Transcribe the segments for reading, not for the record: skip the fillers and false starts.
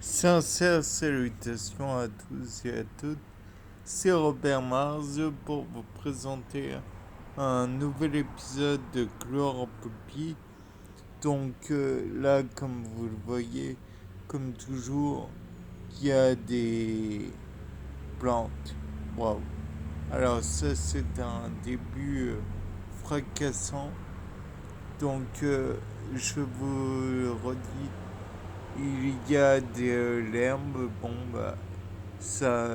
Sincères salutations à tous et à toutes. C'est Robert Mars pour vous présenter un nouvel épisode de Gloire en Poppy. Donc là, comme vous le voyez, comme toujours, il y a des plantes. Waouh! Alors ça, c'est un début fracassant. Donc je vous le redis, il y a de l'herbe. Bon, bah, ça,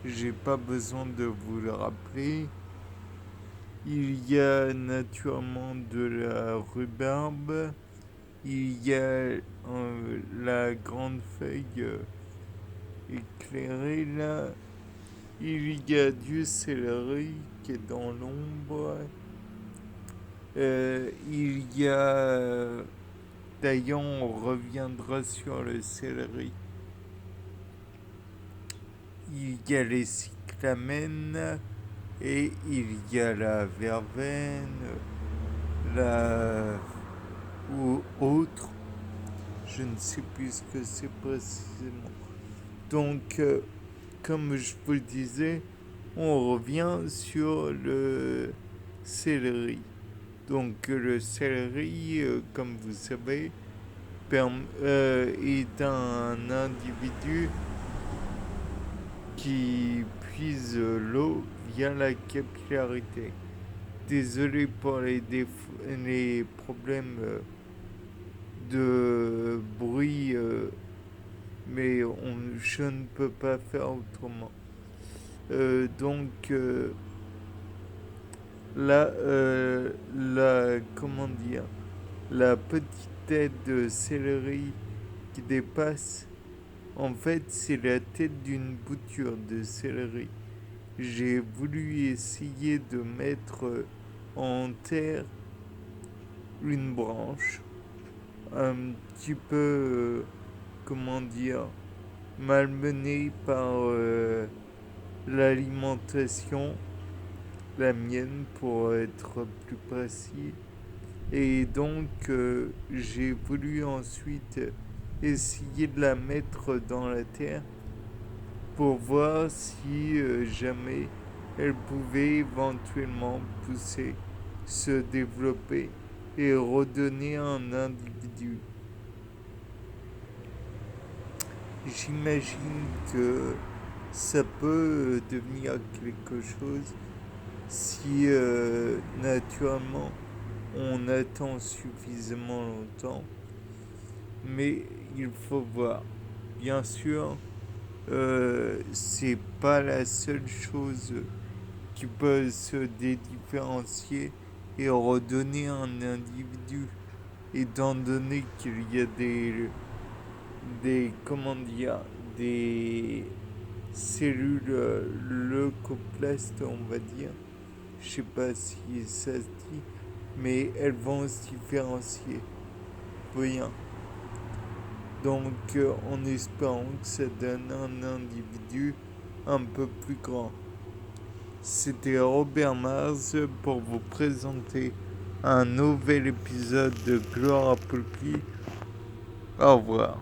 j'ai pas besoin de vous le rappeler. Il y a naturellement de la rhubarbe. Il y a la grande feuille éclairée là. Il y a du céleri qui est dans l'ombre. Il y a... D'ailleurs, on reviendra sur le céleri. Il y a les cyclamènes et il y a la verveine, la ou autre, je ne sais plus ce que c'est précisément. Donc, comme je vous le disais, on revient sur le céleri. Donc, le céleri, comme vous savez, est un individu qui puise l'eau via la capillarité. Désolé pour les problèmes de bruit, mais je ne peux pas faire autrement. Donc là, comment dire, la petite tête de céleri qui dépasse, en fait, c'est la tête d'une bouture de céleri. J'ai voulu essayer de mettre en terre une branche un petit peu, comment dire, malmenée par l'alimentation, la mienne pour être plus précis. Et donc j'ai voulu ensuite essayer de la mettre dans la terre pour voir si jamais elle pouvait éventuellement pousser, se développer et redonner un individu. J'imagine que ça peut devenir quelque chose si naturellement on attend suffisamment longtemps, mais il faut voir. Bien sûr, c'est pas la seule chose qui peut se différencier et redonner un individu, étant donné qu'il y a comment dire, des cellules leucoplastes, on va dire. Je sais pas si ça se dit, mais elles vont se différencier. Bien. Donc, en espérant que ça donne un individu un peu plus grand. C'était Robert Mars pour vous présenter un nouvel épisode de Gloire à Poppy. Au revoir.